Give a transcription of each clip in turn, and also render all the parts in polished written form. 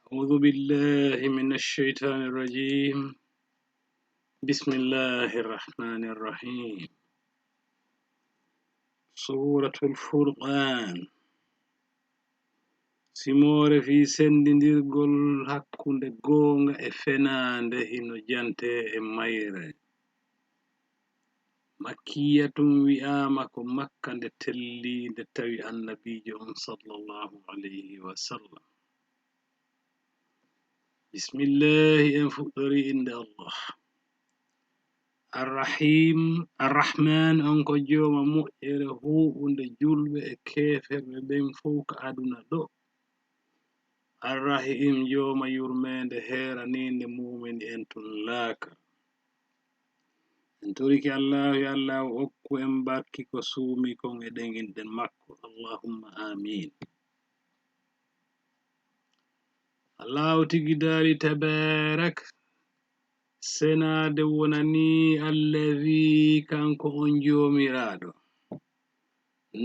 أعوذ بالله من الشيطان الرجيم. بسم الله الرحمن الرحيم. سورة الفرقان. سمور في سندندرغول hakkunde gonga e fenande hino jante e mayre. Makkiyatun wi'ama ko makka nde telli nde tawi annabijo on sallallahu alayhi wa sallam. Bismillahi en fuɗɗori inde Allah. Arrahim arrahman on ko joma moƴƴere huɓunde julɓe e keferɓe ɓen fof ka aduna ɗo. Arrahim joma yurmende heraninde mumin en tun laaka. En toriki Allah ya Allah hokku en barki ko suumi kon e ɗenginɗen makko. Allahumma amin. Allah tigi dari tabarak senade wonani allazi kanko on jomiraɗo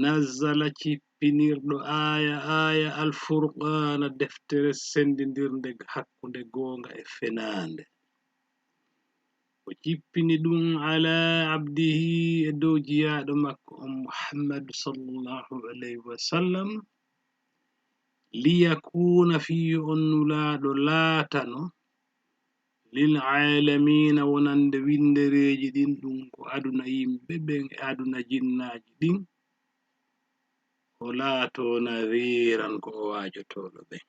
nazzala cippinirɗo aya alfurqana deftere sendidirde hakkunde gonga e fenande o cippini ɗum ala abdihi e dow jiyaɗo makko on Muhammad sallallahu alayhi wa sallam liyakuna fiyo on nulaɗo laatano lil alamina wonande windereji ɗin ɗum ko aduna yimɓe ɓen e aduna jinnaji ɗin o laato nadhiran ko o wajotoɗo ɓen.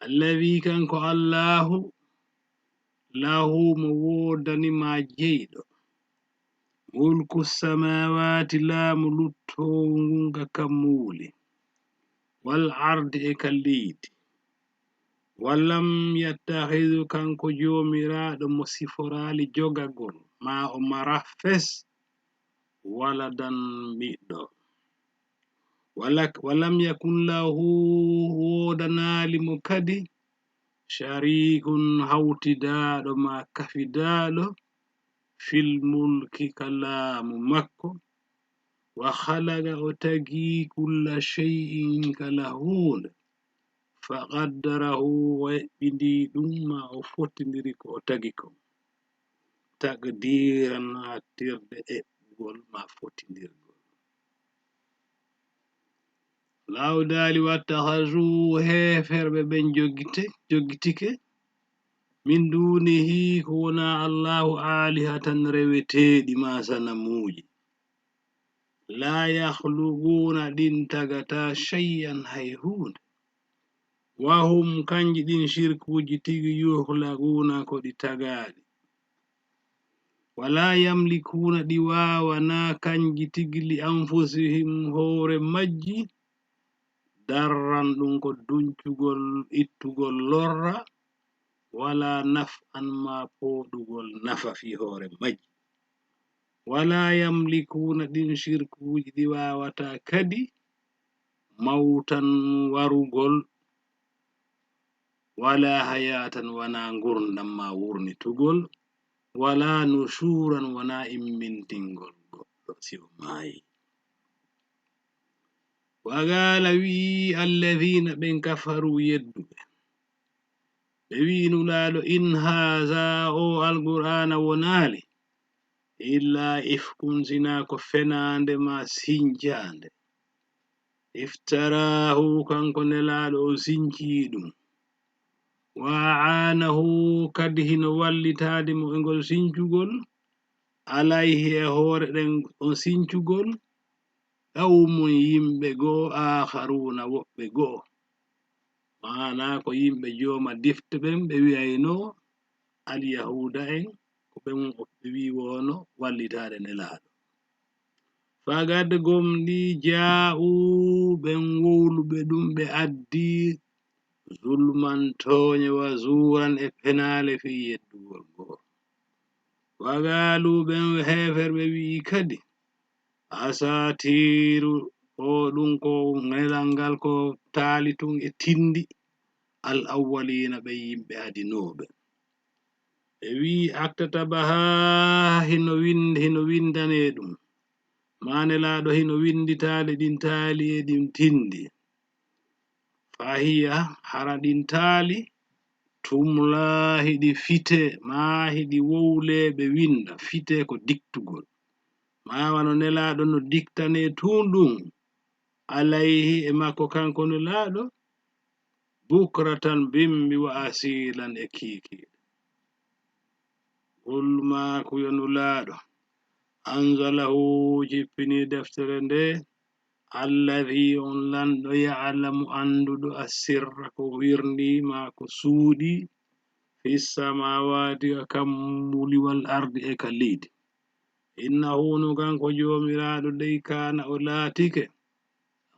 Allazi kanko Allahu lahu mo wodani ma jeyɗo mulku samawati laamu luttowu ngunga kammuli wal ardi e kallidi wallam yattahidu kanko jomiraɗo mo siforali jogagol ma o mara fes waladan ɓiɗɗo walam yakun lahu wodanali mo kadi sharikun hawtidaɗo ma kafidaɗo fil mulki kalamu makko wa khalaqa o tagi kulla shay'in kala hunde faqaddarahu wa bindi ɗum ma o fottidiri ko o tagi ko taqdiran hattirde eɓɓugol ma fottidirgol. Lawdali wattahazu heferɓe ɓen joggitike min dunihi ko wona Allahu alihatan reweteɗi ma sanamuji la yakhluquna ɗin tagata shay'an hay hunde wahum kanji ɗin shirkuji tigi yuhlaguna ko ɗi tagaɗi wala yamlikuna ɗi wawana kanji tigi li anfusihim hore majji darran ɗum ko duncugol ittugol lorra wala naf'an ma poɗugol nafa fi hore majji wala yamlikuna ɗin shirkuji ɗi wawata kadi mautan warugol wala hayatan wana gurdam ma wurnitugol wala nushuran wana immintingol goɗɗo si o maayi. Wagala wi alladhina ɓen kafaru yedduɓe ɓe wi nulaɗo in haza o alqur'ana wonali illa ifkun sina ko fenande ma sinjande iftarahu kanko nelaɗo o sinci ɗum wa'anahu kadi hino wallitade mo e ngol sincugol alayhi e hore ɗen on sincugol qawmun yimɓe goo akharuna woɓɓe goo mana ko yimɓe joma difte ɓen ɓe wi'ayno alyahuda en ko ɓen ɓe wi wono wallitade nelaɗo fagad gomɗi ja'u ɓen wowluɓe ɗum ɓe addi zulman toñe wa zuran e penale fi yeddugol goo wagalu ɓen heferɓe wi kadi asatiru o ɗum ko ngelal ngal ko talitun e tindi al awwalina ɓe yimɓe adinoɓe ɓe wi aktatabaha hino windane ɗum manelaɗo hino winditali ɗin tali e ɗin tindi fahiya haradin taali tumla hidi fite ma hidi wowle be winda fite ko diktugol ma wano nelaɗo no diktane tundum alayhi e makko kanko nelaɗo bukratan bimbi wa asilan e kiki ulma ko yonulaɗo anzalahu jippini deftere nde alladhi on lanɗo ya'lamu anduɗo asirra ko wirni ma ko suuɗi fi samawati wa kammuli wal ardi e ka leydi innahu no kanko jomiraɗo dey kana o laatike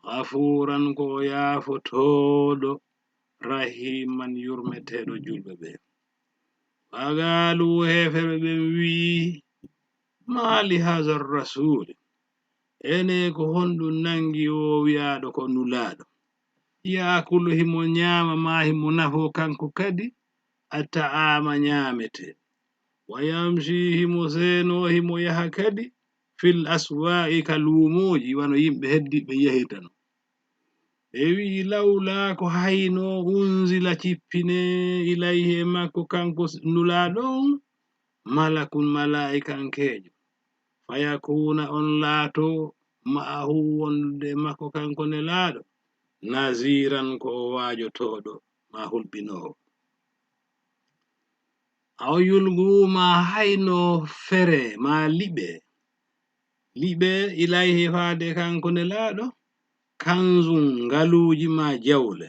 ghafuran ko o yafotoɗo rahiman yurmeteɗo julɓe ɓe wagalu hefeɓe ɓen wi'i mali hazar rasul ene ko honɗum nangi o wi'aɗo ko nulaɗo yakulu himo nyama ma himo nafo kanko kadi ata'ama nyamete wa yamshi himo seno himo yaha kadi fil aswa'i ka lumoji wano yimɓe heddiɓe yahirta no ɓe wi'i lawla ko hayno unzila cippine ilayhi e makko kanko nulaɗon malakun malaikankejo fayakuna on laato ma'ahu wonde makko kanko nelaɗo naziran ko o wajotoɗo ma hulɓinowo aw yulgu ma hayno fere ma liɓe ilayhi faade kanko nelaɗo kanzun ngaluji ma jawle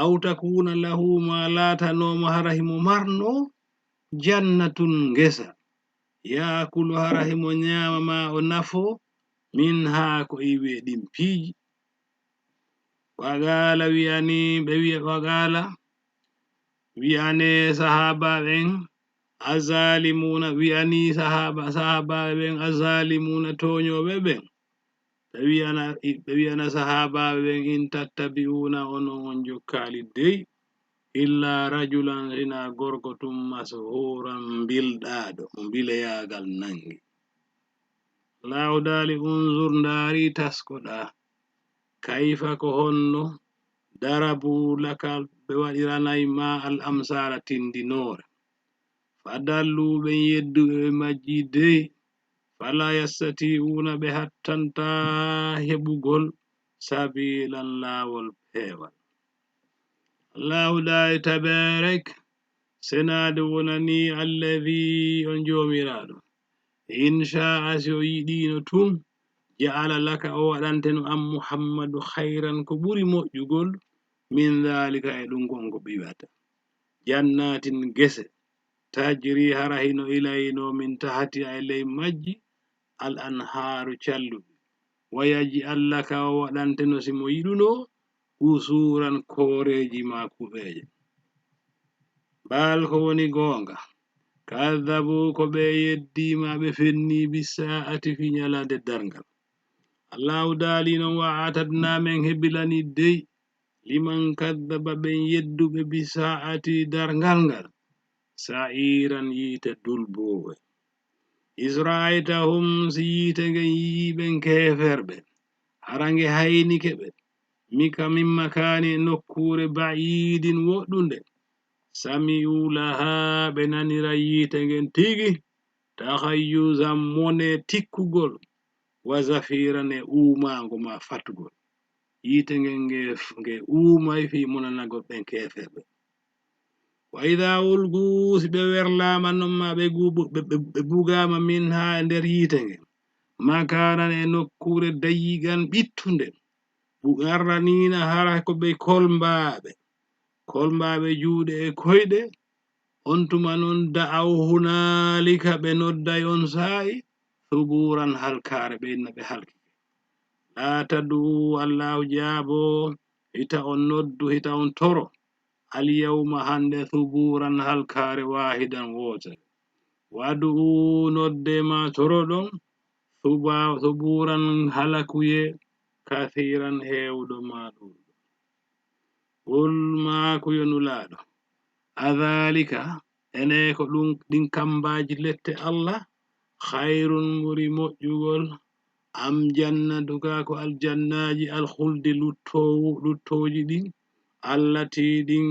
aw takuna lahu ma latanoma hara himo marno jannatun ngesa yakulu hara himo nyama ma o nafo min ha ko iwe ɗin piiji wagala wi'ani ɓe wi'a wagala wi'ane sahaba ɓen azalimuna wi'ani sahaba ɓen azalimuna toñoɓe ɓen ɓe wi'ana sahaba ɓen in tattabi'una on jokkali dey illa rajulan ina gorko tum mashuran bilɗaɗo mo bileyagal nangi lawdali unzur ndari taskoɗa kayfa ko honno darabu laka ɓe waɗiranay ma al amsala tindinore fadallu ɓe yedduɓe ɓe majji dey fala yastati'una ɓe hattanta heɓugol sabilan lawol pewal allahu dai tabarek senade wonani alladhi on jomiraɗo insha'a si o yiɗino tum ja'ala laka o waɗanteno am muhammadu khayran ko ɓuri moƴƴugol min dhalika e ɗum gongo ɓiwata jannatin gese tajri hara hino ilayno min tahati e ley majji al anharu calluɓe wayaji allah ka o waɗanteno simo yiɗuno usuran koreji ma kuɓeje bal ko woni gonga kadhabu ko ɓe yeddima ɓe fenni bisa'ati fi nyalade darngal allahu dali non wa atadna men hebilani dey liman kadhaba ɓen yedduɓe bisa'ati darngal ngal sa'iran yite dulbowe isra'itahum si yite ngen yiɓen keferɓe harange haynike ɓe mika min makani nokkure ba'idin woɗɗunde sami'u laha ɓe nanira yite ngen tigi tahayyuzan mone tikkugol wa zafiran e umango ma fatugol yite ngen nge umay fi monanagol ɓen keferɓe wa idha ulgu si ɓe werlama non ma ɓe bugama min ha nder yite ngen makanan e nokkure dayigan ɓittunde bugarranina hara ko ɓe kolmbaɓe juuɗe e koyɗe on tuma non da'aw hunalika ɓe nodday on sa'i suburan halkare ɓe inna ɓe halki la tadu allahu jaabo hita on noddu hita on toro al yawma hande suburan halkare wahidan wotere wadu nodde ma toro ɗon suburan halakuye kathiran hewɗo ma ɗuɗɗo qul ma ko yonulaɗo adhalika ene ko ɗin kambaji lette allah khairun ɓuri moƴƴugol am jannatuka ko aljannaji alkhuldi luttoji ɗin allati din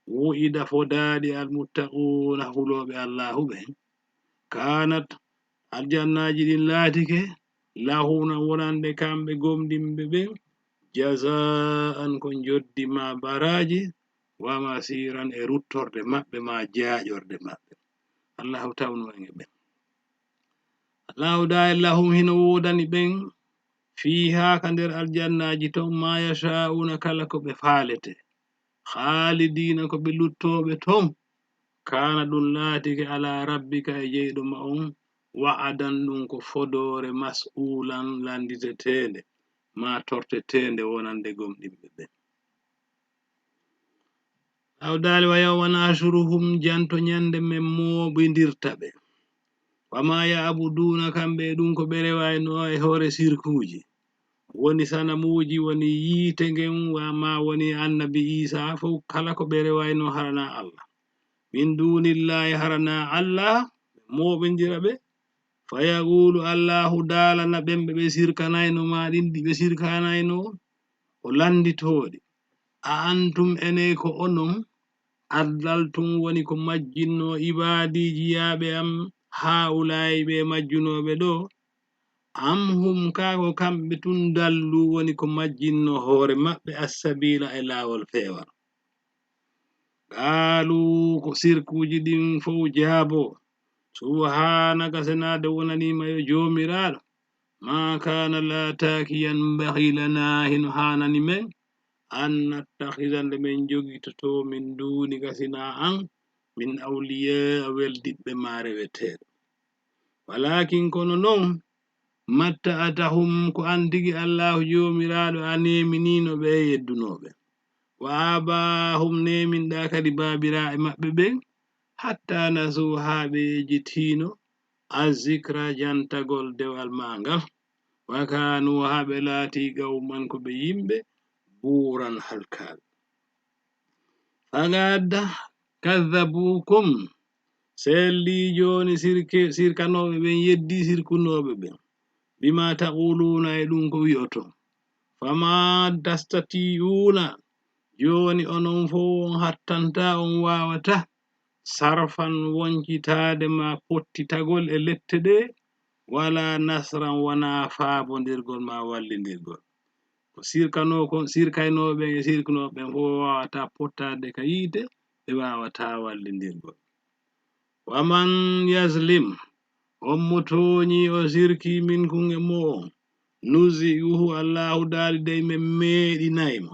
wu'ida fodadi almuttaquna huloɓe allahu ɓe kanat aljannaji ɗin laatike lahuna wonande kamɓe gomɗinɓe ɓe jaza'an ko joddi ma baraji wa masiran e ruttorde maɓɓe ma jaƴorde maɓɓe allahu tawnu en e ɓen allahu dai lahum hino wodani ɓen fiha ka nder aljannaji ton ma yasha'una kala ko ɓe falete khalidina ko ɓe luttoɓe ton kana ɗum laatike ala rabbika e jeyɗo ma on wa'adan ɗum ko fodore mas'ulan landitetende ma tortetende wonande gomɗinɓe ɓen awdali wa yawma nashuruhum janto nyande men moɓindirta ɓe wama ya'buduna kamɓe ɗum ko ɓe rewayno e hore sirkuji woni sanamuji woni yiite ngen wama woni annabi isa fo kala ko ɓe rewayno harana allah min dunillahi harana allah moɓindira ɓe fayaqulu allahu dalana ɓemɓe ɓe sirkanayno maɗin ɗi ɓe sirkanayno o landitoɗi a antum ene ko onon ardaltum woni ko majjinno ibadiji yaɓe am haulayi ɓe majjunoɓe ɗo am hum kago kamɓe tun dallu woni ko majjinno hoore maɓɓe assabila e lawol fewar qalu ko sirkuji ɗin fof jaabo subhanaka senade wonanima yo jomiraɗo ma kana la takiyan bahilana hino hanani men an nattakhidande men jogitoto min duni gasina an min awliya weldiɓɓe ma reweteɗo walakin kono non matta atahum ko andigi allahu jomiraɗo a neminino ɓe yeddunoɓe wa abahum neminɗa kadi babiraɓe maɓɓe ɓen hatta nasu ha ɓe yejitino azzikra jantagol dewal mangal wa kanu ha ɓe laati gawman ko ɓe yimɓe buran halkal fagada kadhabukum selli joni sirkanoɓe ɓen yeddi sirkunoɓe ɓen bima taquluna e ɗum ko wi'oto fama tastati'una joni onon fo on hattanta on wawata sarfan wonkitade ma pottitagol e lette ɗe wala nasran wana faabodirgol ma wallidirgol ko sirkaynoɓe e sirkunoɓe fo wawata pottade ka yiite ɓe wawata wallidirgol waman yazlim on mo toñi o sirki min kun e mo on nuzi'uhu allahu dali dey men meɗinaymo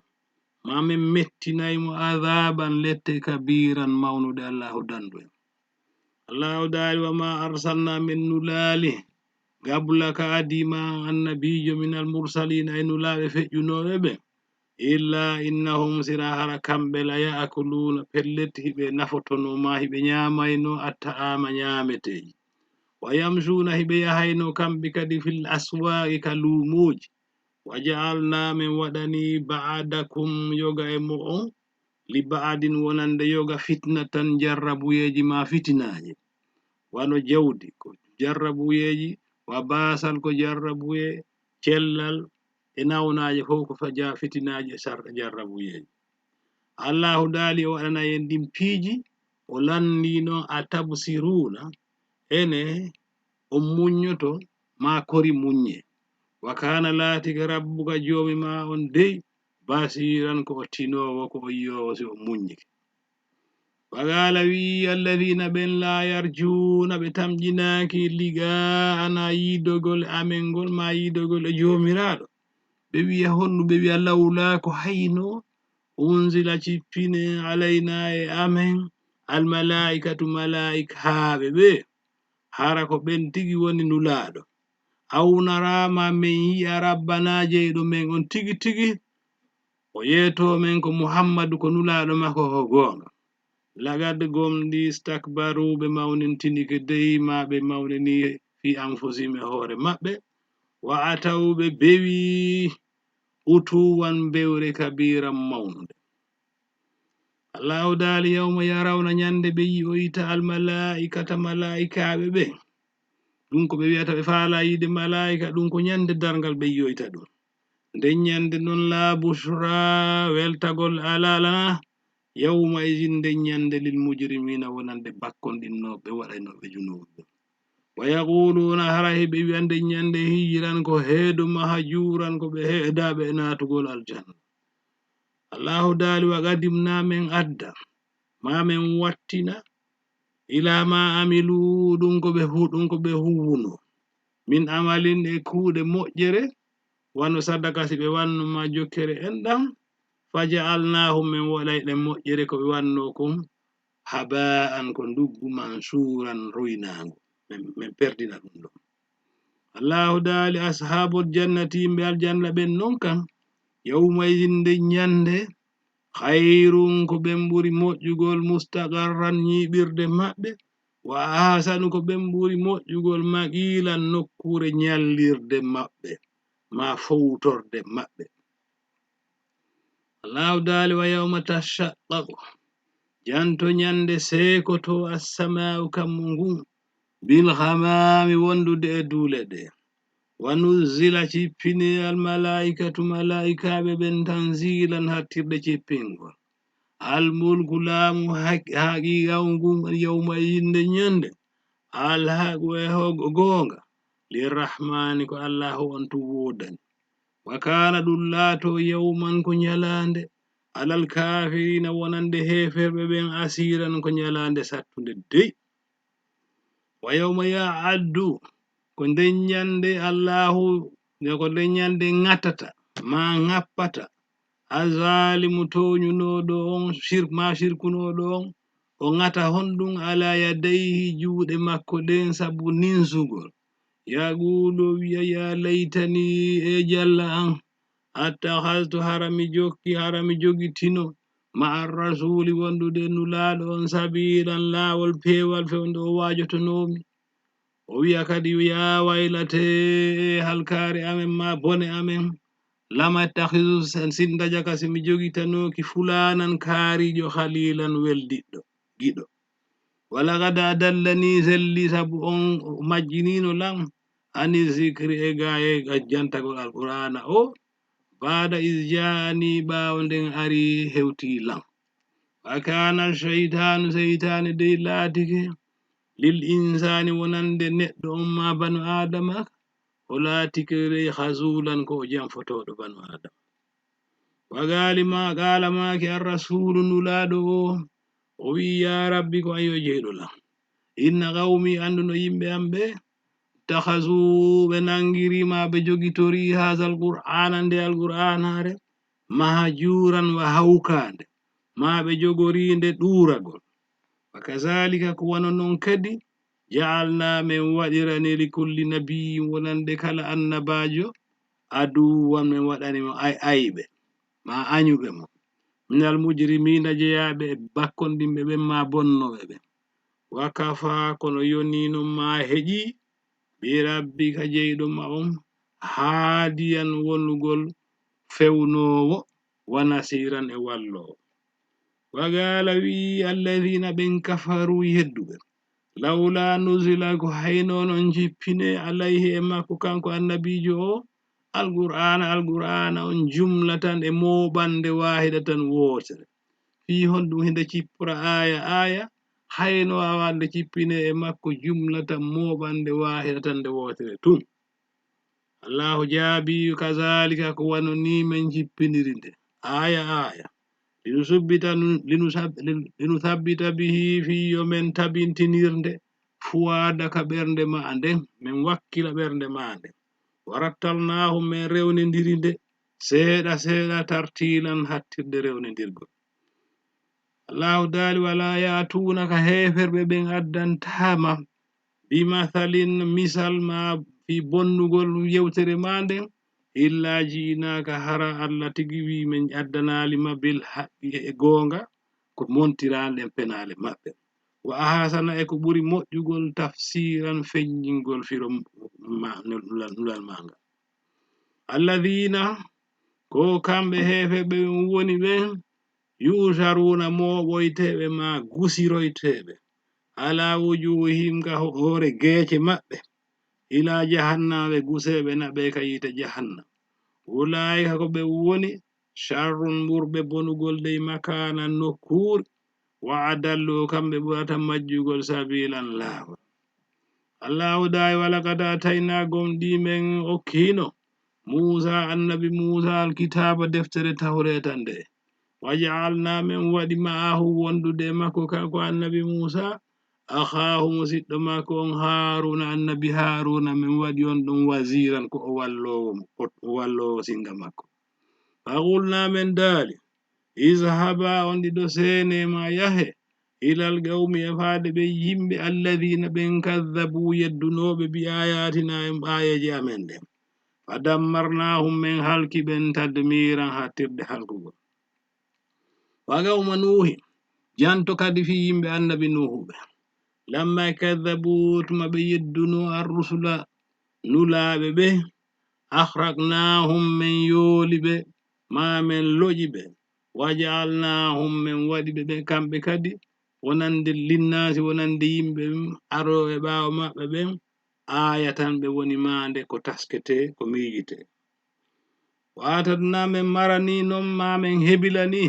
ma min mettinaymo azaban lette kabiran mawnude allahu dandu en allahu dali wama arsalna min nulali gablaka adima annabijo min almursalin ay nulaɓe feƴƴunoɓe ɓe illa innahum sira hara kamɓe la ya'kuluna pellet hiɓe nafotono ma hiɓe nyamayno atta'ama nyameteji wa yamshuna hiɓe yahayno kamɓe kadi fil aswaqi ka lumoji wa ja'alna min waɗani ba'adakum yoga e mo on li ba'adin wonande yoga fitnatan jarrabuyeji ma fitinaje wano jawdi ko jarrabuyeji wa basal ko jarrabuye cellal e nawnaje fof ko faja fitinaje sarka jarrabuyeji allahu dali o waɗana en ɗin piiji o landino a tabsiruna ene on muñoto ma kori muñe wa kana latika rabbuka jomi ma on dey basiran ko o tinowo ko o yiyowo si o muñike wagala wi alladhina ben la yarjuna ɓe tamƴinaki liga ana yidogol amen gol ma yidogol e jomiraɗo ɓe wiya honnu ɓe wiya lawla ko hayno unzila cippine alayna e amen almalaikatu malaika haɓe ɓe hara ko ɓen tigi woni nulaɗo awnarama min yi'a rabbana jeyɗo men on tigi tigi o yeeto men ko muhammadu ko nulaɗo makko ko gonga lagad gomɗi stakbaru ɓe mawnintinike dey ma ɓe mawnini fi anfusihim e hoore maɓɓe wa ataw ɓe bewi utuwan bewre kabiran mawnude allahu dali yawma yarawna nyande ɓe yi'oyta almalaikata malaikaɓe ɓe ɗum ko ɓe wiyata ɓe faala yide malaika ɗum ko nyande dargal ɓe yi'oyta ɗum nden nyande non la bushra weltagol alala yawma idin nden nyande lil mujrimina wonande bakkondinnoɓe waɗaynoɓe junubi wa yaquluna harahi ɓe wi'ande nyande hijiran ko heedu mahajuran ko ɓe heedaɓe natugol aljanna allahu dali wa qadimna men adda ma men wattina ila ma amilu ɗum ko ɓe huwuno min amalin e kuuɗe moƴƴere wano sadaka si ɓe wanno ma jokkere enɗam faja'alnahum min waɗay ɗen moƴƴere ko ɓe wanno kon haba'an ko nduggu mansuran roynago min perdina ɗum ɗo allahu dali ashabul jannati yimɓe aljanna ɓen non kan yawma idin nde nyande khayrun ko ɓen ɓuri moƴƴugol mustaqarran nyiɓirde maɓɓe wa ahsanu ko ɓen ɓuri moƴƴugol maqilan nokkure nyallirde maɓɓe ma fowtorde maɓɓe allahu dali wa yawma tashaqqaqu janto nyande sekoto as-sama'u kammu ngun bil ghamami wondude e dule ɗe wa nuzzila cippini al malaikatu malaikaɓe ɓen tanzilan hattirde cippingol al mulku laamu haqiqawu ngun yawma yinde nyande al haqu e gonga lirrahmani ko allahu on tu wodani wa kana ɗum laato yawman ko nyalande alal kafirina wonande heferɓe ɓen asiran ko nyalande sattude dey wa yawma ya'addu ko nden nyande allahu ko nden nyande ngatata ma ngappata azalimu toñunoɗo on shirkunoɗo on o ngata honɗum ala yadayhi juuɗe makko ɗen sabu ninsugol yaqulu wiya ya laytani e jalla an attakhadtu harami jogitino ma'ar rasuli wondude nulaɗo on sabilan lawol pewal fewndo o wajotonomi o wi'a kadi ya waylate halkare amen ma bone amen lama takhizu sinda jaka simi jogitanoki fulanan kaarijo khalilan weldiɗɗo giɗo wala gada dallani zelli sabu on majjinino lam ani zikri e gaye jantagol alqur'ana o bada izjani ɓawo nden ari hewti lam wa kana shaytanu seytane dey laatike lil insani wonande neɗɗo on ma banu adama o laatike rey hazulan ko o janfotoɗo banu adama qala maki ar rasulu nulaɗo o wi ya rabbi ko ayo jeyɗo lam inna qawmi anduno yimɓe am ɓe takhazu ɓe nangirima ɓe jogitori hazal qur'ana nde alqur'anare mahajuran wa hawkande ma ɓe jogorinde ɗuragol wa kazalika ko wano non kadi ja'alna min waɗirani li kulli nabiyyin wonande kala annabajo aduwan min waɗanimo ayɓe ma anyuɓe mo minal mujrimina jeyaɓe bakkondinɓe ɓen ma bonnoɓe ɓe wa kafa kono yonino ma heƴi bi rabbika jeyɗo ma on haadiyan wonugol fewnowo wa nasiran e wallowo wa gala wi alladhina ɓen kafaru yedduɓe lawla nuzila ko haynon on jippine alayhi e makko kanko annabijo o alqur'ana on jumlatan e moɓande wahidatan wotere fi honɗum hinde cippora aya hayno awande cippine e makko jumlatan moɓande wahidatan nde wotere tum allahu jaabi kazalika ko wano ni men jippinirinde aya linuthabbita bihi fiyo men tabintinirde fuwada ka ɓernde ma nden min wakkila ɓernde ma nden warattalnahu min rewnidirinde seeɗa seeɗa tartilan hattirde rewnidirgol allahu dali wala yatunaka heferɓe ɓen addantama bimathalin misal ma fi bonnugol yewtere ma nden illa jiinaka hara allah tigi wi min addanalima bil haqqi e gonga ko montiranden penale maɓɓe wa ahsana e ko ɓuri moƴƴugol tafsiran feñjingol firo nulal manga alladhina ko kamɓe hefeɓe woni ɓen yusharuna moɓoyteɓe ma gusiroyteɓe ala wujuhihim ka hore geece maɓɓe ila jahannama ɓe guseɓe naɓe ka yite jahannam ulaika ko ɓe woni sharrun ɓurɓe bonugol dey makanan nokkuure wa adallu kamɓe ɓurata majjugol sabilan laawol. Allahu dayi walakad atayna gomɗi men okkino Musa annabi Musa alkitaba deftere tawreta nde waja'alna min waɗi ma'ahu wondude makko kanko annabi Musa akhahu musidɗo makko on Haruna annabi Haruna min waɗi on ɗum waziran ko o wallowo singa makko. Faqulna min dali izhaba on ɗiɗo sene ma yahe ilal qawmi e faade ɓe yimɓe alladhina ɓen kadhabu yeddunoɓe bi ayatina en ayaji amen ɗen fadammarnahum min halki ɓen tadmiran hattirde halkugol. wa qawma nuhi janto kadi fi yimɓe annabi nuhu ɓe lamma kadhabu tuma ɓe yedduno arrusula nulaɓe ɓe akhraqnahum min yooli ɓe ma min loƴi ɓe waja'alnahum min waɗi ɓe kamɓe kadi wonande linnasi wonande yimɓe aroɓe ɓawo maɓɓe ɓen ayatan ɓe woni mande ko taskete ko miijite. Watadna min marani non ma min hebilani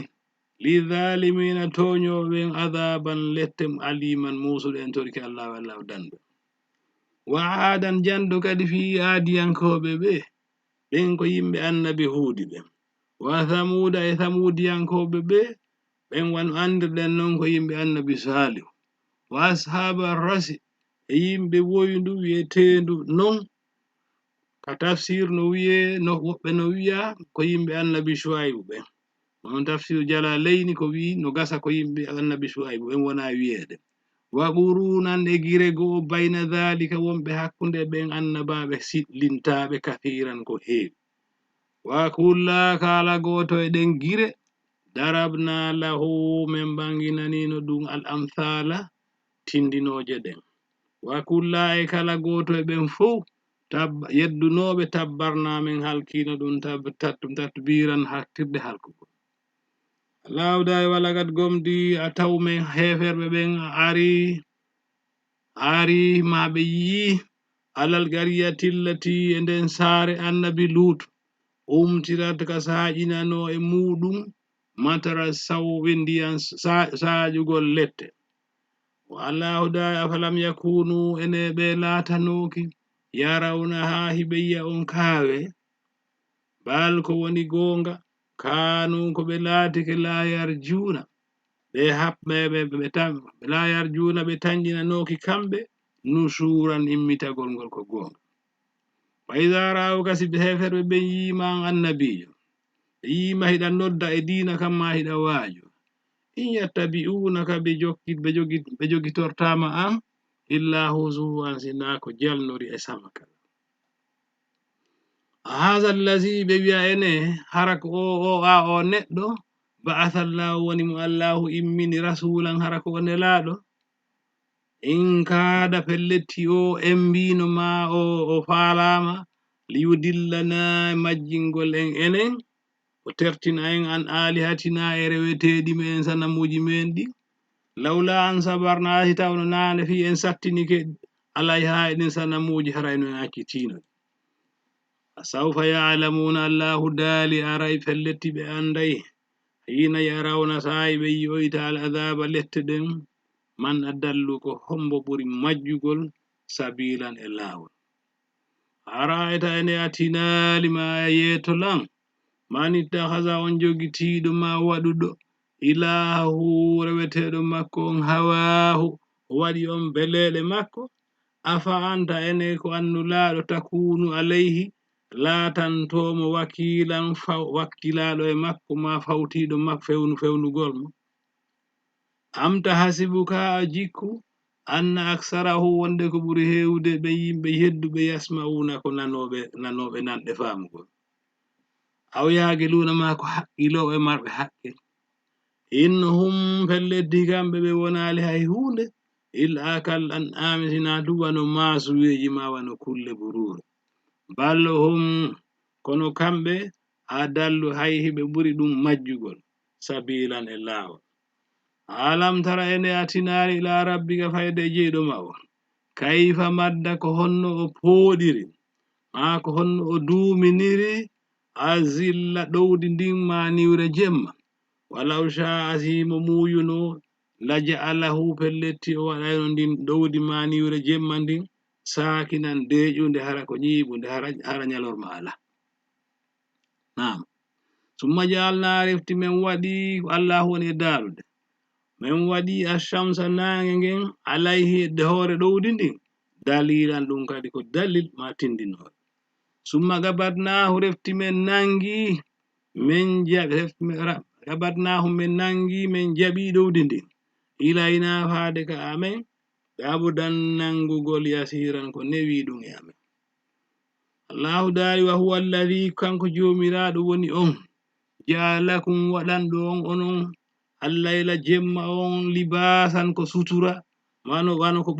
lidhalimina toñoɓen adaban lettem aliman musuɗen torki Allah wallahu danɗo. wa adan jando kadi fi adiyankoɓe ɓe ɓen ko yimɓe annabi huudi ɓe wa thamuda e thamudiyankoɓe ɓe ɓen wan andirɗen non ko yimɓe annabi salihu wa ashaba rasi e yimɓe woyndu wiyetendu non ka tafsir no wiye no woɓɓe no wiya ko yimɓe annabi shuaibu ɓe on tafsir Jalalaini ko wi no gasa ko yimɓe annabi shuaibu ɓen wona wiyede wa qurunan e gire goo bayna dhalika wonɓe hakkunde ɓen annabaɓe siɗlintaɓe kathiran ko heewi wa kulla kala goto e ɗen gire darabna lahu min banginanino ɗum al amthala tindinoje ɗen wa kulla e kala goto e ɓen fof yeddunoɓe tabbarna min halkino ɗum tatbiran hattirde halkugo. Allahu dayi walakad gomdi a taw men heferɓe ɓen ari ma ɓe yi alal qariyati llati e nden saare annabi Lut umtirat ka saƴinano e muɗum matara sawɓe ndiyan saƴugol lette. wa Allahu dayi afalam yakunu ene ɓe latanoki yarawna ha hiɓe yi'a on kaawe bal ko woni gonga kanu ko ɓe laatike layar juna ɓe haɓɓe ɓe layar juna ɓe tanjinanoki kamɓe nusuran immitagol ngol ko gonga. wa idha ra'u kasi ɓe heferɓe ɓe yima annabijo yima hiɗa nodda e dina kamma hiɗa waajo in yattabi'unaka ɓe jogitortama am illa huzuwan sina ko jalnori e samaka. hadha allazi ɓe wi'a ene hara ko o neɗɗo ba'atha Allahu woni mo Allahu immini rasulan hara ko nelaɗo in kaada pelletti o embino ma o falama liyudillana majjingol enen o tertina en an alihatina e reweteɗi men sanamuji men ɗi lawla an sabarna si tawno nane fi en sattinike alayha eɗen sanamuji harayno en accitino sawfa ya'lamuna Allahu dali aray pelletti ɓe anday hina yarawna sa'i ɓe yi'oyta al adaba lette ɗen man adallu ko hombo ɓuri majjugol sabilan e lawol. ara'ayta ene atinali ma yeeto lan man ittakhadha on jogitiɗo ma waɗuɗo ilahu reweteɗo makko on hawahu waɗi on belele makko afa anta ene ko annulaɗo takunu alayhi latantomo wakilan wakkilaɗo e makko ma fawtiɗo makko fewnugol mo amta hasibuka jikku anna aksarahu wonde ko ɓuri hewde ɓe yimɓe yedduɓe yasma'una ko nanoɓe nanɗe famugol aw yaqiluna ma ko haqqiloɓe marɓe haqqe innahum pelleddi kamɓe ɓe wonali hay hunde illa kal an'ami sina duwano masuweji ma wano kulle burure balhum kono kamɓe adallu hay hiɓe ɓuri ɗum majjugol sabilan e lawol. alam tara ene atinari ila rabbika fayde jeyɗo ma o kayfa madda ko honno o pooɗiri ma ko honno o duuminiri azilla ɗowdi ndin maniwre jemma walaw sha asimo muyuno laja'alahu pelletti o waɗayno ndin ɗowdi maniwre jemma ndin sakinan deƴunde hara ko ñiɓunde hara ñalorma ala nam summa jaalna refti men waɗi ko Allah woni e darude men waɗi ashamsa nange ngen alayhi de hoore ɗowdi ndin dalilan ɗum kadi ko dalil ma tindinore summa gabatnahu refti men nangi men gabatnahu men nangi men jaɓi ɗowdi ndin ilayna faade ka amen ɗaɓudan nangugol yasiran ko newi ɗum e amen Allahu dari wa huwa alladhi kanko jomiraɗo woni on ja'alakum waɗanɗo on onon allayla jemma on libasan ko sutura wano ko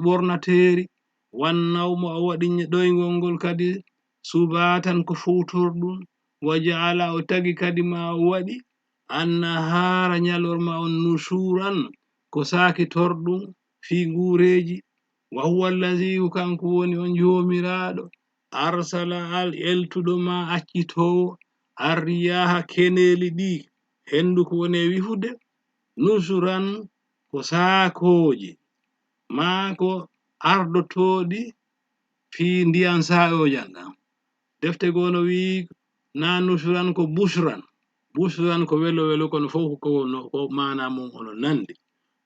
ɓornateri wannawmo o waɗi ɗoygol ngol kadi subatan ko futorɗum wa ja'ala o tagi kadi ma o waɗi annahara ñalorma on nusuran ko sakitorɗum fi gureji wa huwa allazi kanko woni on jomiraɗo arsala al eltuɗo ma accitowo arriyaha keneli ɗi hendu ko woni wihude nusuran ko sakoji ma ko ardotoɗi fi ndiyan sa'ojan ɗam defte gono wi na nusuran ko bushran ko welo kono fof ko mana mum ono nandi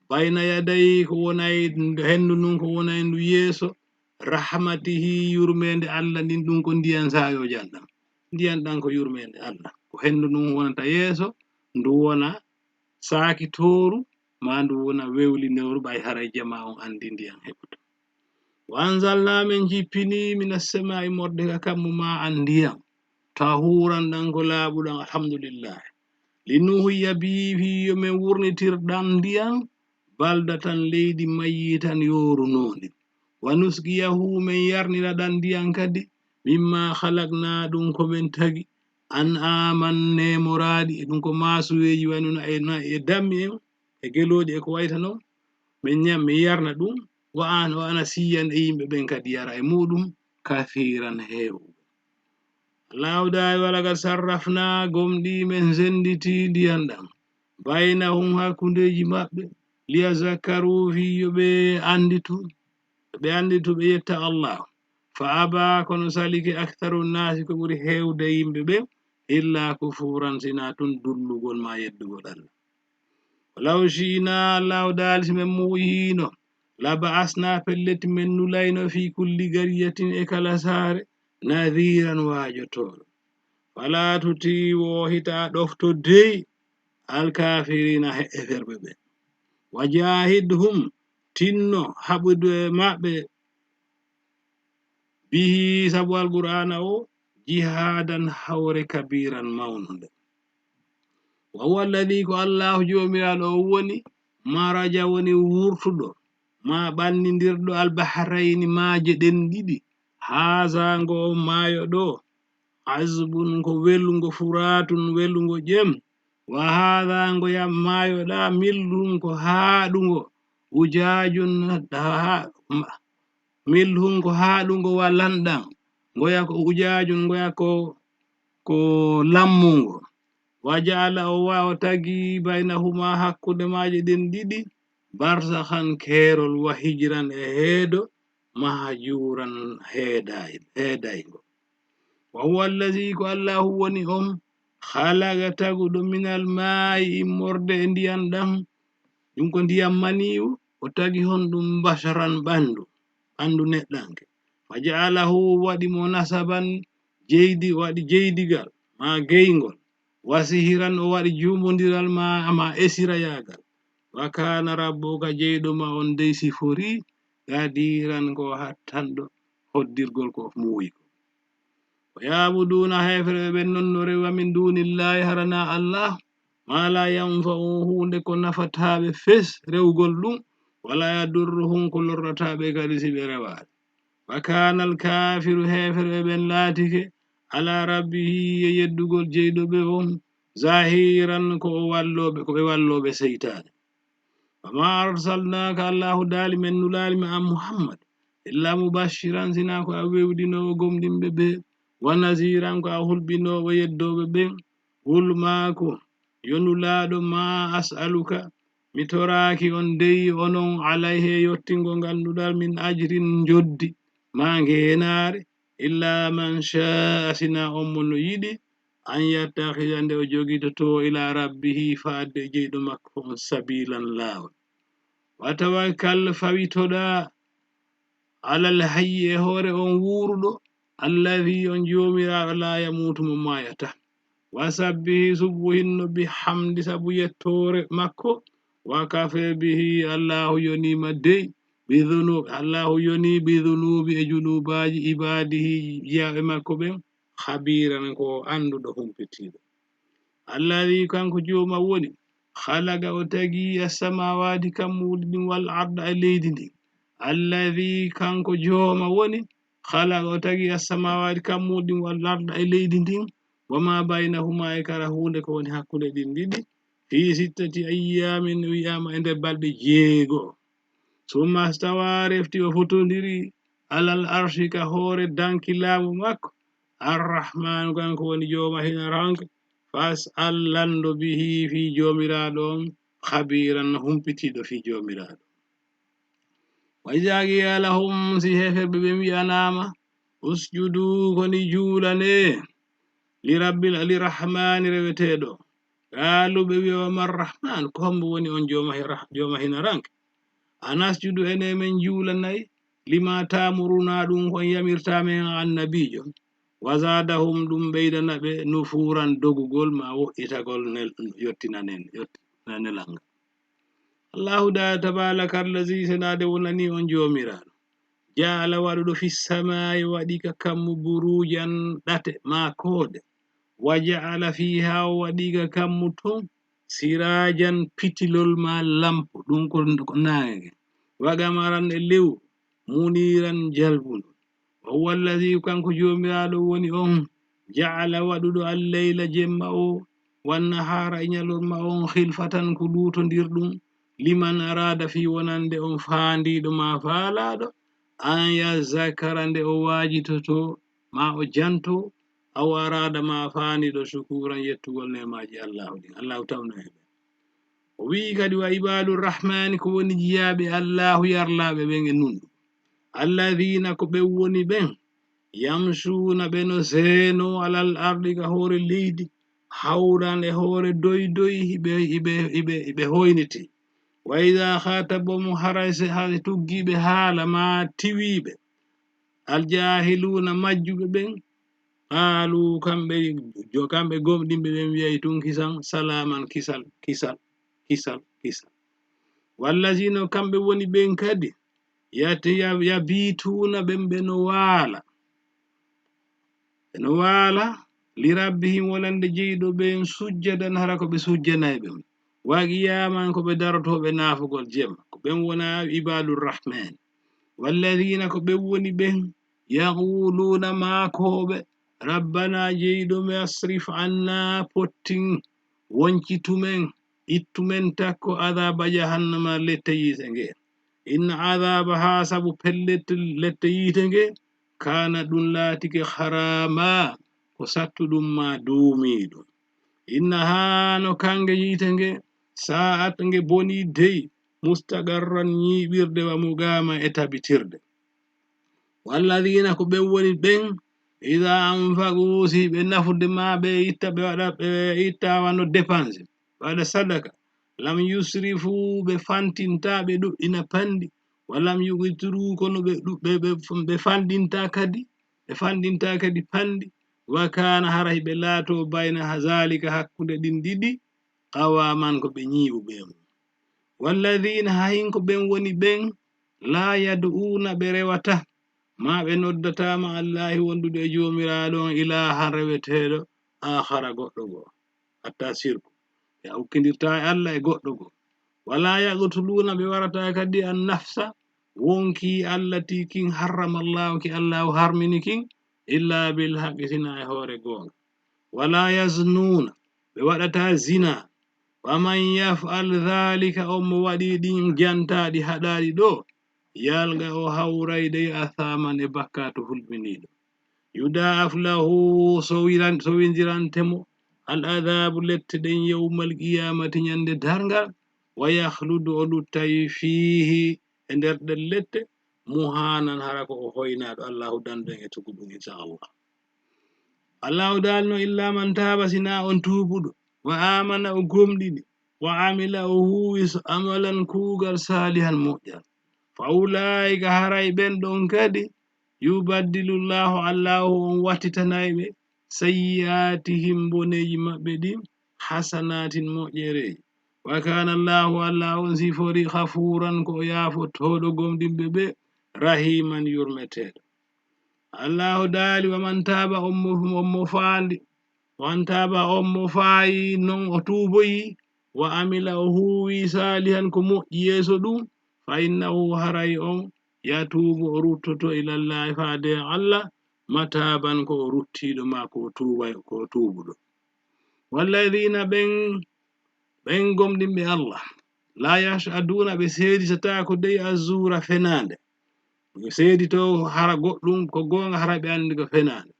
bayna yaday ko wonay hendu nun ko wonay ndu yeso rahmatihi yurmende Allah ndin ɗum ko ndiyan sa'ojan ɗam ndiyan ɗan ko yurmende Allah ko hendu nun wonata yeso ndu wona saaki toru ma ndu wona wewlinewru ɓay haray jama on andi ndiyan heɓuta wanzalna min jippini minas sama'i morde ka kammu ma an ndiyam tahuran ɗan ko laaɓuɗan alhamdulillah linuhyiya bihi yo min wurnitirɗan ndiyam baldatan leydi mayyitan yorunodi wa nusqiyahu min yarnira ɗan ndiyam kadi mimma khalaqna ɗum ko min tagi an amanne muradi ɗum ko masuweji wanuna e dammi en e geloɗi e ko wayta non min yarna ɗum wa ana siyan e yimɓe ɓen kadi yara e muɗum kathiran hewu lawda walaga sarrafna gomɗi men zenditi ndiyan ɗam baynahum hakkundeji maɓɓe liyazakkaru fi yoɓe anditu ɓe yetta Allah fa aba kono salike aktharu nasi ko ɓuri hewde yimɓe ɓe illa kufuran sina tun dullugol ma yeddugol Allah law shina Allah dalsi men muhino laba asna pelleti men nulayno fi kulli gariyatin e kala sare nadhiran wajotoɗo wala tuti wo hita ɗofto dey alkafirina heɓeferɓe ɓe wajahidhum tinno haɓude maɓɓe bihi sabu alqur'ana o jihadan hawre kabiran mawnunde wa huwa alladhi ko Allahu jomiraɗo o woni maraja woni wurtuɗo ma ɓannidirɗo albahrayni maaje ɗen ɗiɗi haza ngo maayo ɗo azbun ko welgo furatun welgo jem wa hadha ngo yam maayo ɗa milhun ko haɗugo ujajun milhun ko haɗugo wa lanɗam goya ko ujajun goya ko lammungo wajala o wa tagi baynahuma hakkude maaje ɗen ɗiɗi barsakhan kerol wa hijran e heedo mahjuran heedaygo wa huwa allazi ko Allahu woni on khalaqa taguɗo minal maa'i immorde e ndiyan ɗam ɗum ko ndiyam maniyu o tagi hon ɗum basharan ɓandu neɗɗanke faja'alahu waɗi mo nasaban waɗi jeydigal ma geygol wasihiran o waɗi jumodiral ma esira yagal wa kana rabbuka jeyɗo ma on dey sifori gadiran ko hattanɗo hoddirgol ko muuyi ko yabuduna hefere ɓe nonnore wa min dunillahi harana Allah ma la yanfa'uhum hunde ko nafataɓe fes rewgol ɗum wala yadurruhum ko lorrataɓe kadi si ɓe rewaɗe wa kana al kafiru hefere ɓen laatike ala rabbihi e yeddugol jeyɗo ɓe on zahiran ko ɓe walloɓe seytane wama arsalnaka Allahu dali men nulali ma an Muhammad illa mubashiran sina ko a wewdinowo gomɗinɓe ɓe wa naziran ko a hulɓinoɓe yeddoɓe ɓen wul maako yonulaɗo ma as'aluka mi toraki on deyi onon alayhe yottingo ngannduɗal min ajrin joddi ma ngenare illa man sha'a sina on mo no yiɗi an yattakhida nde o jogitoto ila rabbihi faade jeyɗo makko on sabilan laawol wa tawakkal fawitoɗa alal hayyi e hoore on wuruɗo allahi on jomiraɗo la yamutu mo mayata wasabbihi subbuhinno bihamdi sabu yettore makko wa kafe bihi allahu yonima dey allahu yoni bidunubi e junubaji ibadihi jiyaɓe makko ɓen khabiran ko anduɗo humpitiɗo allahi kanko joma woni khalaga o tagi as-samawati kammuɗi ɗin wal arda e leydi ndi allahi kanko joma woni khalaga o tagi as-samawati kammuɗi ɗin wal arda e leydi ndin wama baynahuma e kala hunde ko woni hakkunde ɗin ɗiɗi fi sittati ayyamin wiyama e nder balɗe 6 summa stawa refti o fotodiri alal arshi ka hoore danki laamu makko arrahmanu kanko woni joma hina ranka fas allando bihi fi jomiraɗo on khabiran humpitiɗo fi jomiraɗo wa iza qila lahum si heferɓe ɓe wi'anama usjudu koni juulane lirahmani reweteɗo qalu ɓe wi'a man rahman ko hombo woni on joma hina ranka anasjudu ene men juulanayi lima tamuruna ɗum kon yamirta men annabijo wa zadahum ɗum ɓeydana ɓe nufuran dogugol ma wo'itagol yottinanelanga allahu da tabaraka allazi senade wonani on jomiraɗo jaala waɗuɗo fi samayi waɗi ka kammu burujan ɗate ma koode wa ja'ala fiha waɗi ka kammu ton sirajan pitilol ma lampo ɗum ko nange wa gamaran e lew muniran jalbun wa huwa allazi kanko jomiraɗo woni on ja'ala waɗuɗo al-layla jemma o wan nahara e ñalorma on khilfatan ko lutondirɗum liman arada fi wonande on faandiɗo ma faalaɗo an yazakara nde o wajitoto ma o janto aw arada ma faaniɗo shukuran yettugol nemaji allahu ɗin allahu tawno heɓe o wi kadi wa ibadur rahmani ko woni jiyaɓe allahu yarlaɓe ɓen e nunɗu alladhina ko ɓe woni ɓen yamsuna ɓe no zeno alal ardi ka hoore leydi hawran e hoore doy iɓe hoyniti wa iza khatabahum harase tuggiɓe haala ma tiwiɓe aljahiluna majjuɓe ɓen qalu kamɓe gomɗinɓe ɓen wiyay tun kisan salaman kisal wallazino kamɓe woni ɓen kadi yabituna ɓen ɓe no waala li rabbihim wonande jeyɗo ɓen sujjadan hara ko ɓe sujjanay ɓen wa qiyaman ko ɓe darotoɓe naafugol jemma ko ɓen wona ibadur rahman wallazina ko ɓen woni ɓen yaquluna makoɓe rabbana jeyɗo me asrif anna pottin woncitumen ittumen takko adaba jahannama lette yite nge inna adaba ha sabu pellete lette yite nge kana ɗum laatike harama ko sattuɗum ma duumiɗum inna hano kange yite nge sa'at nge boni dey mustaqarran nyiɓirde wa mugama e tabitirde walladina ko ɓen woni ɓen ida anfaqu si ɓe nafude ma ɓe itta wano dépense waɗa sadaka lam yusrifu ɓe fantinta ɓe ɗuɗɗina pandi walam yuqtiru kono ɓe fandinta kadi pandi wa kana hara ɓe laato bayna hazalika hakkunde ɗin ɗiɗi qawaman ko ɓe ñiɓuɓe walladina hayin ko ɓen woni ɓen la yad'una ɓe rewata ma ɓe noddatama allahi wondude e jomiraɗo on ilahan reweteɗo akhara goɗɗo go hatta sirku ya ukkidirta e allah e goɗɗo go wala yaqtuluna ɓe warata kadi an nafsa wonki allati kin harrama allahu ki allahu harmini kin illa bil haqqi sina e hoore gonga wala yaznuna ɓe waɗata zina wa man yaf'al dhalika on mo waɗi ɗin jantaɗi haɗaɗi ɗo yalga o hawrayde athaman e bakkato hulɓiniɗo يضاعف له سوينجران تمو العذاب لتدين يوم القيامة يند دارنغال ويخلد ولتاي فيه اندر دلت مهانا هركو خوينا الله دندن يتكدو إن شاء الله الله دالنو إلا من تاب سنا أن توبد وآمن أقومدين وعمل أهويس أملا كوغر صالحا مؤجر فأولئك هراي بن دون كدي يبدل الله واتتنايبه سيئاتهم بني مبدين حسنات مؤجري وكان الله سيفوري غفورا كو يافو تولو غومدين بebe rahiman yurmetedo الله دالي ومن تاب أمه فاندي ومن تاب أمه فاي نون أتوبي وعمل هو صالحا كمو يسدو فإنه هراي يتوب روتو إلى الله فادي الله متابا كو روتيدو ما كو توبو والذين بن غمدين الله لا يشهدون بسيدي ستاكو دي الزور فناند seedi to hara goddum ko gonga harabe andi ko fenande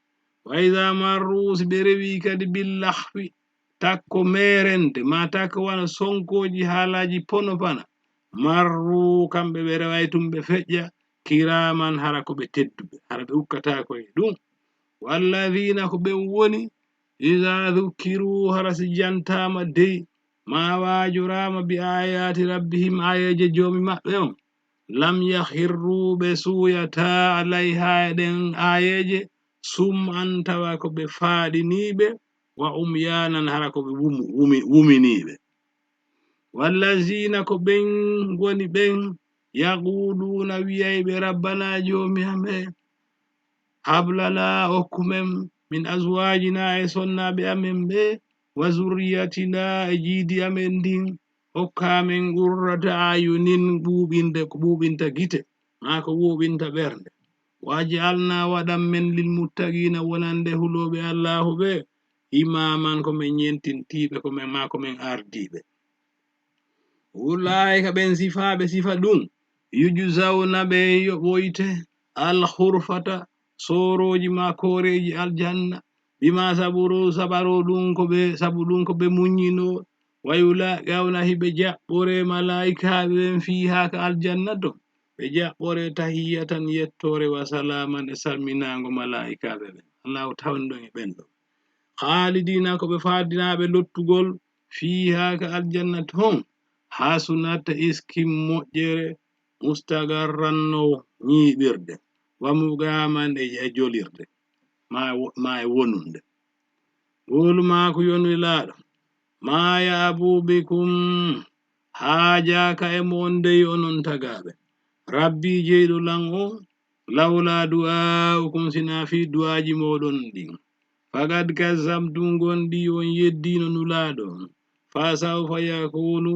wa iza marru sibrewi kadi billahwi takko merente ma takko wana sonkoji halaji pono pana marru kambe be rewaytum be fejja kiraman hara ko be teddube hara be ukkata ko e dum walladhina ko be woni iza dhukiru hara si jantama dey ma wajurama bi ayati rabbihim ayaje jomi mabbe on lam yakhirru be suyata alaiha den ayeje an tawa ko be faadinibe wa umyanan hara ko be wuminibe wallazina ko ben goni ben yaquluna wiyaybe rabbana jomi ame hablana okumem min azwajina e sonnabe amen be wa zurriyatina e jiidi amen din hokkamen gurrata ayunin buɓinta gite ma ko wuɓinta ɓernde wajalna waɗan men lil muttaqina wonande huloɓe allahu ɓe imaman ko men yentintiɓe ko men ma ko men ardiɓe ulaika ɓen sifaɓe sifa ɗum yujuzawna ɓe yoɓoyte alhurfata soroji ma koreji aljanna bima sabaro ɗum ko ɓe muñino wayula gawna hibe jabbore malaika ben fiha ka aljanna do be jabbore tahiyatan yettore wa salaman e salminango malaika be Allah tawndo e bendo khalidina ko be faadinabe lottugol fiha ka aljanna ton hasunata iskim mojjere mustagarran no nyibirde wa mugaman e jolirde ma e wonunde wolu ma ko yonu laado ma yabu bikum hajaka e monde onon tagabe rabbi jeydo lango lawla du'aukum sina fi du'aji modon din fagad kazzabtum gondi on yeddino nulado fa sawfa yakunu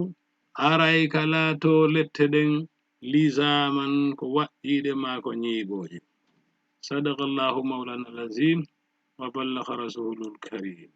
aray kala to letteden lizaman ko waddide ma ko nyiboje sadaqallahu maulana alazim wa ballagha rasulul karim